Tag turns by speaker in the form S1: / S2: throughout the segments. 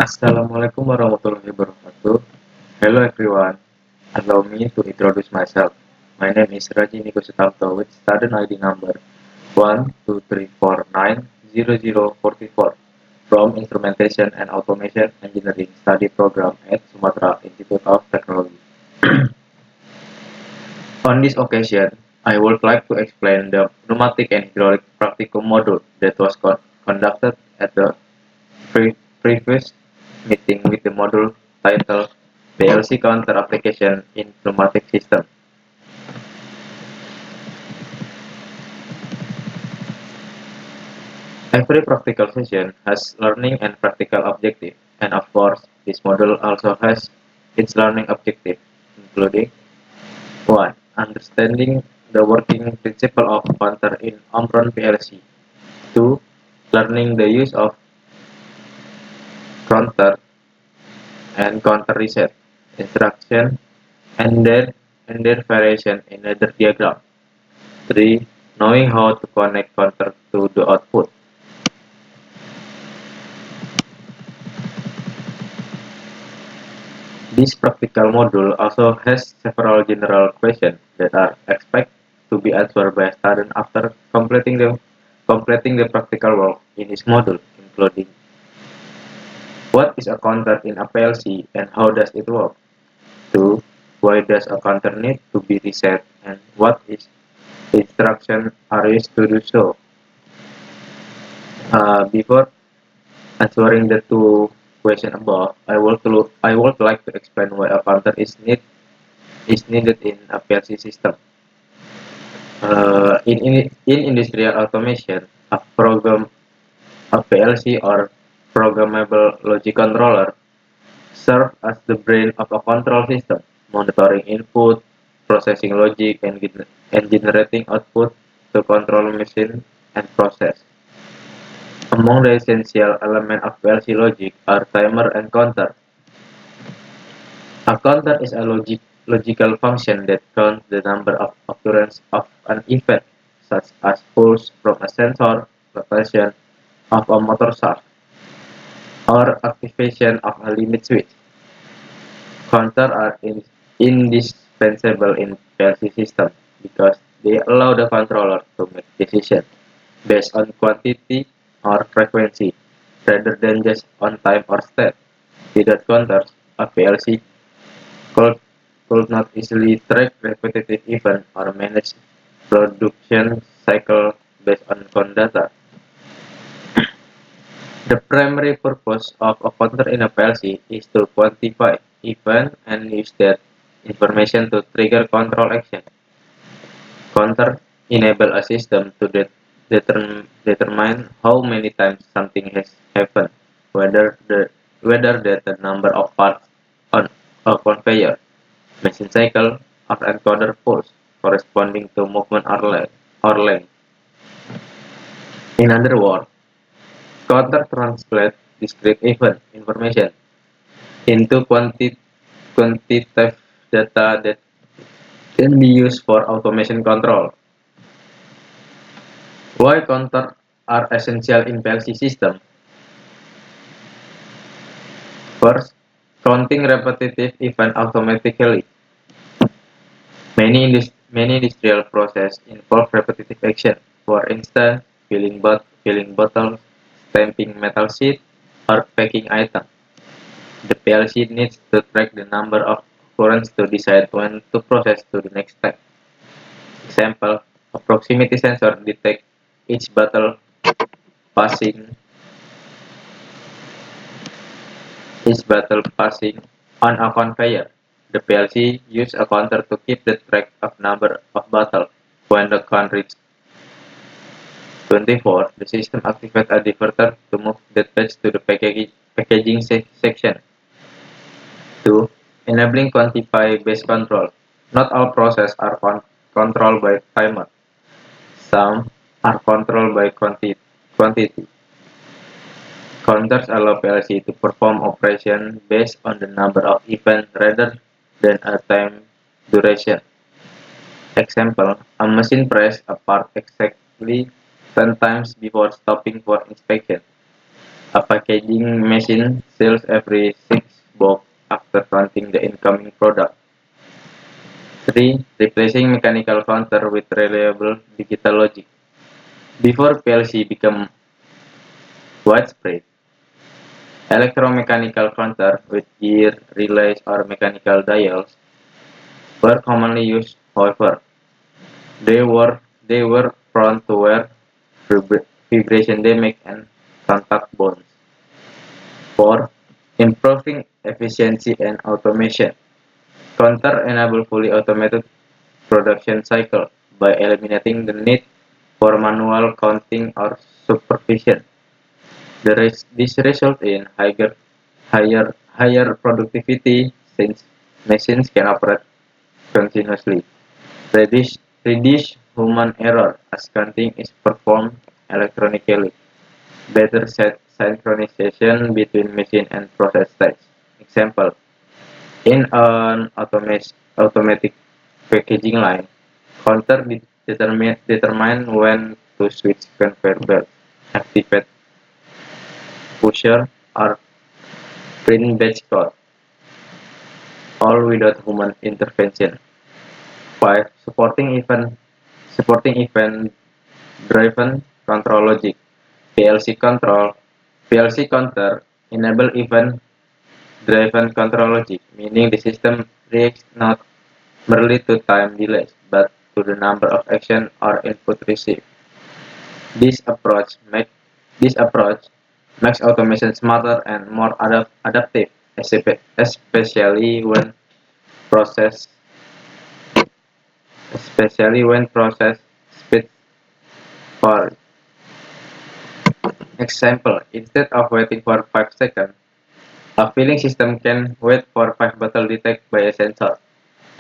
S1: Assalamualaikum warahmatullahi wabarakatuh. Hello everyone. Allow me to introduce myself. My name is Raji Niko Sutanto with student ID number 123490044 from Instrumentation and Automation Engineering Study Program at Sumatra Institute of Technology. On this occasion, I would like to explain the pneumatic and hydraulic practicum module that was conducted at the previous meeting with the module titled PLC Counter Application in Pneumatic System. Every practical session has learning and practical objective, and of course, this module also has its learning objective, including 1. Understanding the working principle of counter in Omron PLC. 2. Learning the use of counter and counter reset instruction and their variation in other diagram. 3. Knowing how to connect counter to the output. This practical module also has several general questions that are expected to be answered by a student after completing the practical work in this module, including what is a counter in a PLC and how does it work? 2. Why does a counter need to be reset and what is instruction are used to do so? Before answering the two questions above, I would like to explain why a counter is needed in a PLC system. In industrial automation, a PLC or programmable logic controller serves as the brain of a control system, monitoring input, processing logic, and generating output to control machine and process. Among the essential elements of PLC logic are timer and counter. A counter is a logical function that counts the number of occurrences of an event, such as pulse from a sensor, rotation of a motor shaft, or activation of a limit switch. Counters are indispensable in PLC systems because they allow the controller to make decisions based on quantity or frequency rather than just on time or state. Without counters, a PLC could, could not easily track repetitive events or manage production cycle based on count data. The primary purpose of a counter in a PLC is to quantify event and use that information to trigger control action. Counter enable a system to determine how many times something has happened, whether that the number of parts on a conveyor, machine cycle, or encoder pulse corresponding to movement or length. In other words, counter translates discrete event information into quantitative data that can be used for automation control. Why counters are essential in PLC system? First, counting repetitive events automatically. Many industrial processes involve repetitive action. For instance, filling bottles, stamping metal sheet, or packing items. The PLC needs to track the number of occurrences to decide when to process to the next step. Example, a proximity sensor detects each bottle passing on a conveyor. The PLC uses a counter to keep the track of number of bottles. When the count reaches 24, the system activates a diverter to move that batch to the packaging section. 2. Enabling quantity-based control. Not all processes are controlled by timer. Some are controlled by quantity. Counters allow PLC to perform operation based on the number of events rather than a time duration. Example, a machine presses a part exactly 10 times before stopping for inspection. A packaging machine sells every 6 boxes after counting the incoming product. 3. Replacing mechanical counter with reliable digital logic. Before PLC became widespread, electromechanical counters with gear, relays, or mechanical dials were commonly used. However, they were prone to wear, vibration damage, and contact bonds. 4. Improving efficiency and automation. Counter enable fully automated production cycle by eliminating the need for manual counting or supervision. This results in higher productivity since machines can operate continuously. Reduce human error as counting is performed electronically. Better synchronization between machine and process types. Example: in an automatic packaging line, counter determine when to switch conveyor belt, activate pusher, or print batch code, all without human intervention. 5. Supporting event driven control logic. PLC counter enable event driven control logic, meaning the system reacts not merely to time delays, but to the number of action or input received. This approach make this approach makes automation smarter and more adaptive, especially when process process speed falls. Example: instead of waiting for 5 seconds, a filling system can wait for 5 bottles detected by a sensor,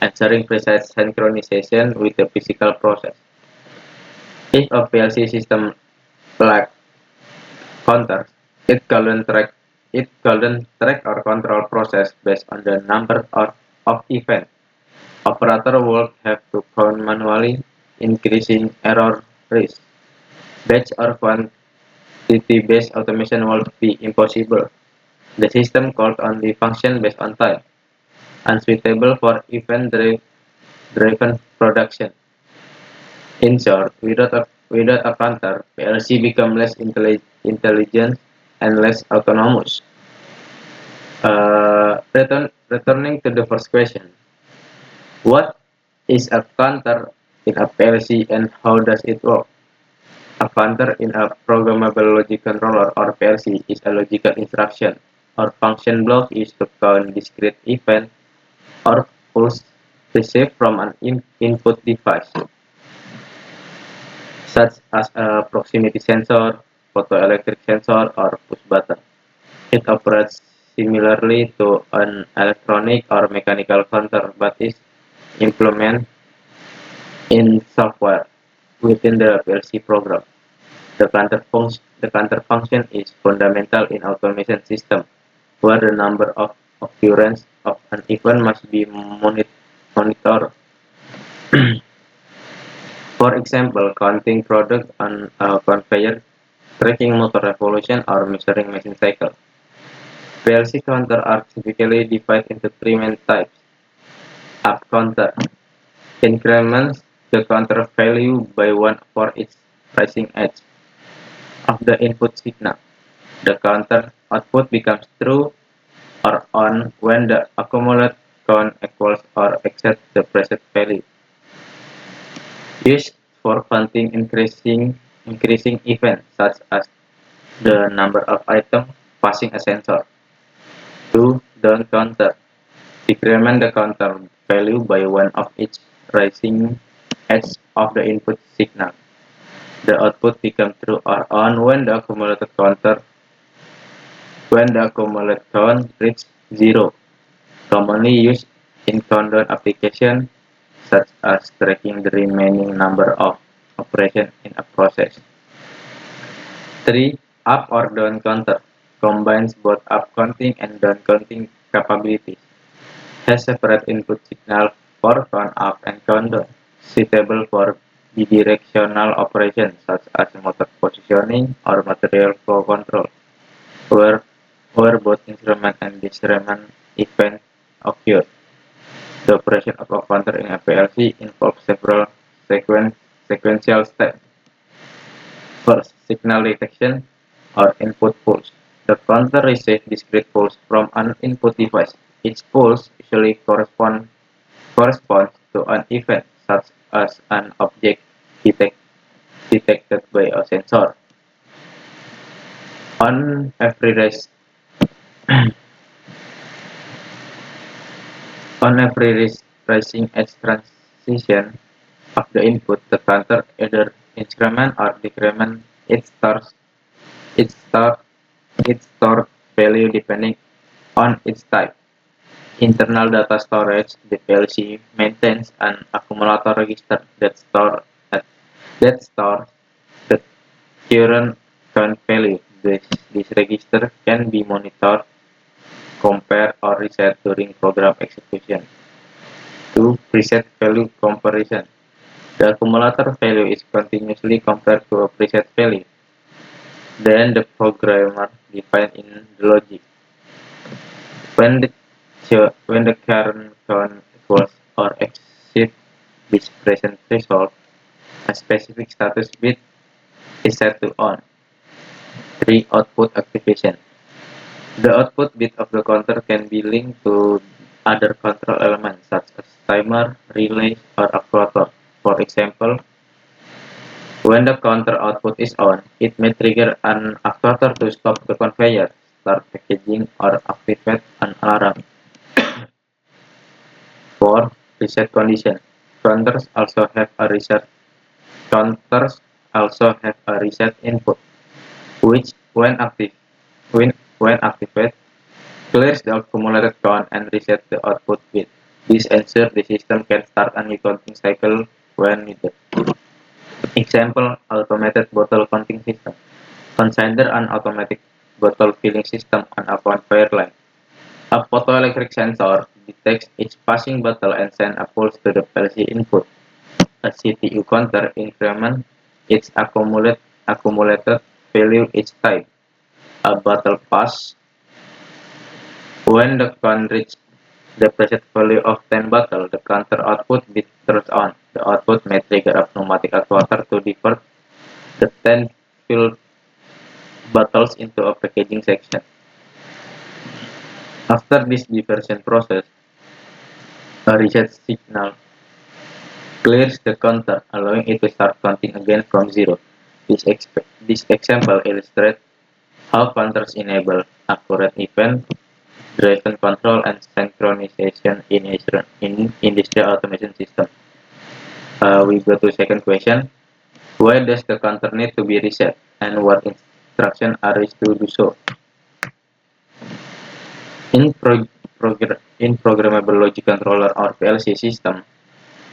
S1: ensuring precise synchronization with the physical process. If a PLC system lacks counters, it couldn't track or control process based on the number of events. Operator would have to count manually, increasing error risk. Batch or quantity-based automation would be impossible. The system could only function based on time, unsuitable for event-driven production. In short, without a counter, PLC become less intelligent and less autonomous. Returning to the first question, what is a counter in a PLC and how does it work? A counter in a programmable logic controller or PLC is a logical instruction or function block used to count discrete events or pulse received from an input device, such as a proximity sensor, photoelectric sensor, or push button. It operates similarly to an electronic or mechanical counter but is implemented in software within the PLC program. The counter function is fundamental in automation system, where the number of occurrence of an event must be monitored. For example, counting product on a conveyor, tracking motor revolution, or measuring machine cycle. PLC counter are typically divided into three main types. Up counter increments the counter value by 1 for each rising edge of the input signal. The counter output becomes true or on when the accumulated count equals or exceeds the preset value. Used for counting increasing events such as the number of items passing a sensor. 2. Down counter decrement the counter value by 1 of each rising edge of the input signal. The output becomes true or on when the accumulated count reaches 0, commonly used in countdown applications such as tracking the remaining number of operations in a process. 3. Up or down counter combines both up counting and down counting capabilities. Has separate input signal for count up and count down, suitable for bidirectional operations such as motor positioning or material flow control. where, where both increment and decrement events occur. The operation of a counter in a PLC involves several sequential steps. First, signal detection or input pulse. The counter receives discrete pulse from an input device. Each pulse usually corresponds to an event, such as an object detected by a sensor. On every rise, on every rising edge transition of the input, the counter either increment or decrement its start its stored value depending on its type. Internal data storage, the PLC maintains an accumulator register that stores the current count value. This register can be monitored, compared, or reset during program execution. 2. Preset value comparison. The accumulator value is continuously compared to a preset value. Then the programmer defines in the logic. When the current count equals or exceeds this present threshold, a specific status bit is set to on. 3. Output activation. The output bit of the counter can be linked to other control elements such as timer, relay, or actuator. For example, when the counter output is on, it may trigger an actuator to stop the conveyor, start packaging, or activate an alarm. 4. Reset condition. Counters also have a reset counters also have a reset input, which when activated clears the accumulated count and resets the output bit. This ensures the system can start a new counting cycle when needed. Example, automated bottle counting system. Consider an automatic bottle filling system on a conveyor line. A photoelectric sensor detects each passing bottle and sends a pulse to the PLC input. A CPU counter increments its accumulated value each time a bottle pass. When the count reaches the preset value of 10 bottles, the counter output bit turns on. The output may trigger a pneumatic actuator to divert the 10 filled bottles into a packaging section. After this diversion process, a reset signal clears the counter, allowing it to start counting again from zero. This example illustrates how counters enable accurate event-driven control and synchronization in industrial automation system. We go to second question. Why does the counter need to be reset, and what instructions are used to do so? In, in programmable logic controller or PLC system,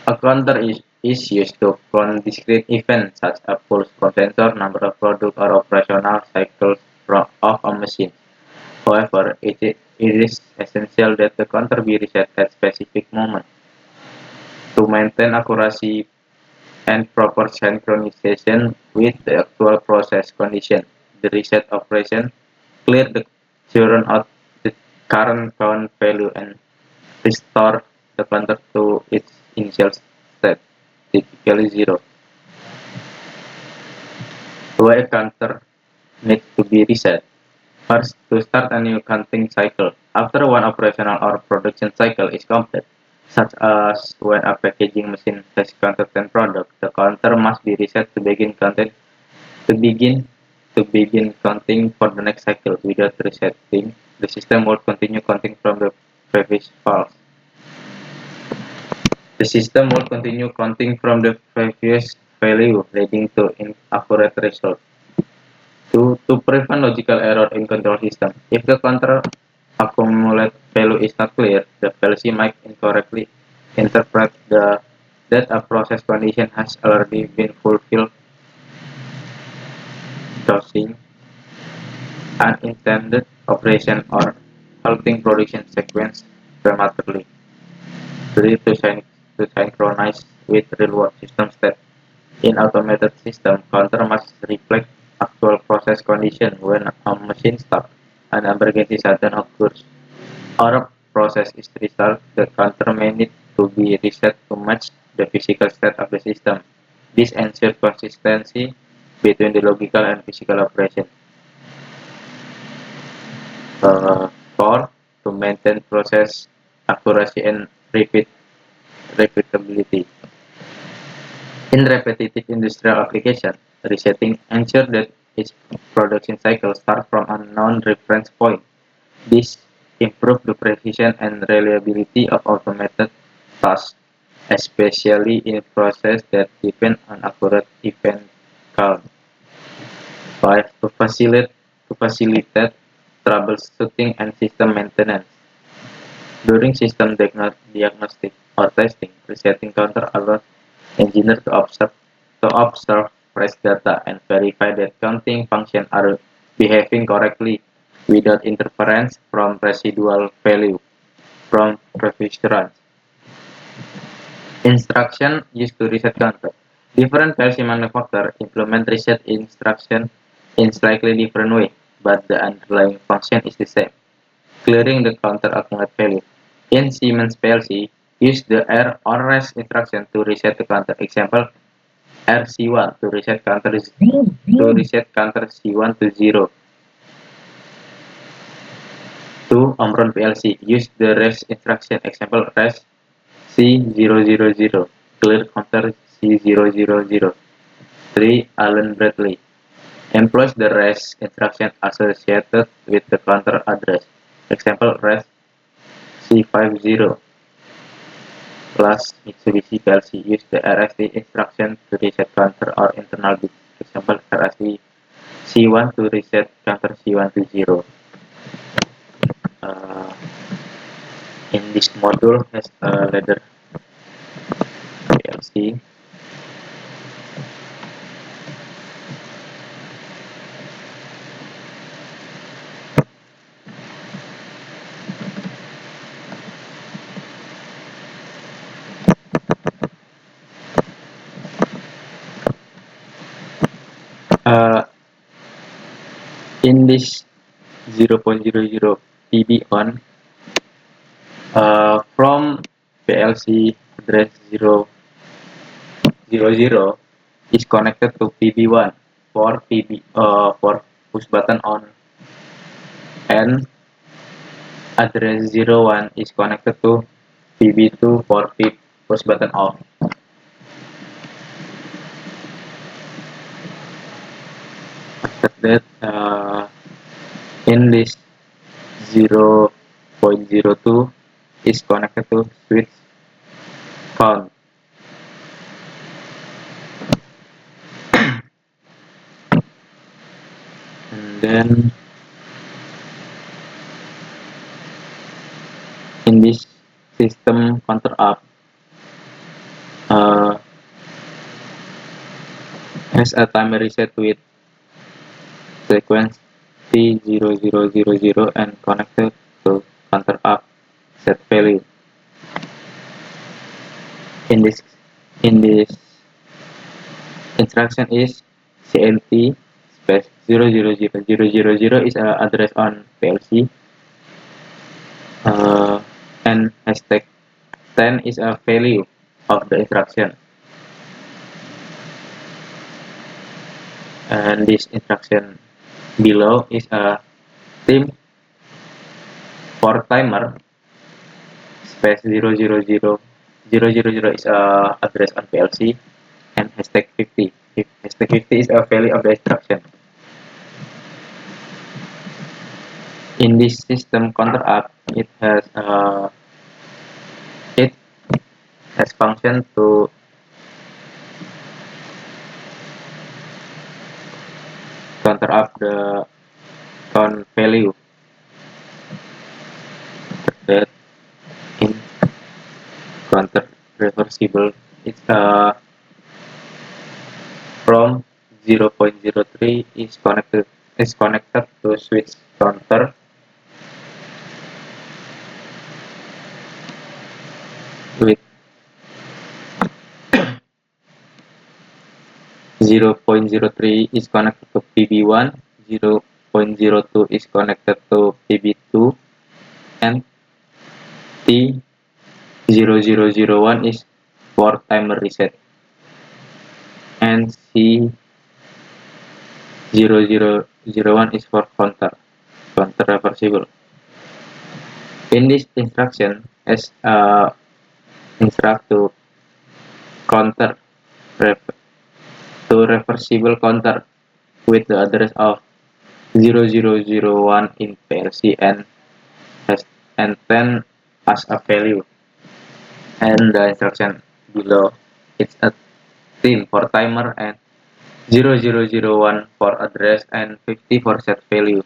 S1: a counter is used to count discrete events such as pulse from sensor, number of product, or operational cycles of a machine. However, it is essential that the counter be reset at specific moments. To maintain accuracy and proper synchronization with the actual process condition, the reset operation clear the current count value and restore the counter to its initial state, typically 0. Why a counter needs to be reset? First, to start a new counting cycle. After one operational or production cycle is complete, such as when a packaging machine has counted 10 products, the counter must be reset to begin begin counting for the next cycle. Without resetting, the system will continue counting from the previous pulse. The system will continue counting from the previous value, leading to inaccurate results. To prevent logical error in control system, if the counter accumulate value is not clear, the PLC might incorrectly interpret that a process condition has already been fulfilled, causing unintended operation or halting production sequence prematurely. 3. To synchronize with real-world system state. In automated system, counter must reflect actual process condition when a machine starts. an emergency sudden occurs or a process is restarted, the counter may need to be reset to match the physical state of the system. This ensures consistency between the logical and physical operation. 4. To maintain process accuracy and repeatability. In repetitive industrial application, resetting ensures that each production cycle starts from a known reference point. This improves the precision and reliability of automated tasks, especially in processes that depend on accurate event count. 5. To facilitate troubleshooting and system maintenance. During system diagnostic or testing, resetting counter allows engineers to observe fresh data and verify that counting functions are behaving correctly without interference from residual value from previous runs. Instruction used to reset counter. Different PLC manufacturers implement reset instruction in slightly different way, but the underlying function is the same, clearing the counter accumulated value. In Siemens PLC, use the R or rest instruction to reset the counter. Example, RC1 to reset counter C1 to 0. To Omron PLC, use the rest instruction. Example, rest C000, clear counter C000. 3. Allen Bradley employs the rest instruction associated with the counter address. Example, rest C50 plus Mitsubishi PLC use the RST instruction to reset counter or internal bit. Example, RST C1 to reset counter C1 to 0. Uh, in this module has a ladder PLC. Uh, in this 0.00 PB on from PLC address 000 is connected to PB1 for push button on, and address 01 is connected to PB2 for push button off. After that, in this 0.02 is connected to switch count, and then in this system counter up uh, has a timer reset with sequence T0000 and connected to counter up set value. In this instruction is CLT space 0000000 is a address on PLC, and hashtag 10 is a value of the instruction, and this instruction below is a team for timer space 000 is a address on PLC, and hashtag 50. Hashtag 50 is a value of the instruction. In this system counter up, it has function to counter up the count value that in counter reversible. It's from 0.03 is connected to switch counter with 0.03 is connected to PB1, 0.02 is connected to PB2 and T0001 is for timer reset and C0001 is for counter reversible. In this instruction, as instruct to counter reversible counter with the address of 0001 in PLC and 10 as a value, and the instruction below it's a 10 for timer and 0001 for address and 50 for set value.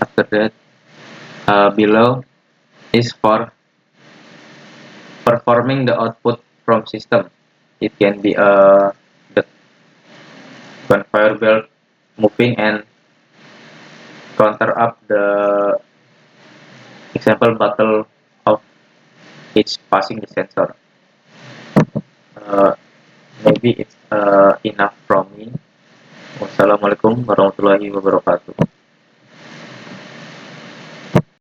S1: After that, below is for performing the output from system. It can be the conveyor belt moving and counter up the example bottle of each passing the sensor. Maybe it's enough from me. Wassalamualaikum warahmatullahi wabarakatuh.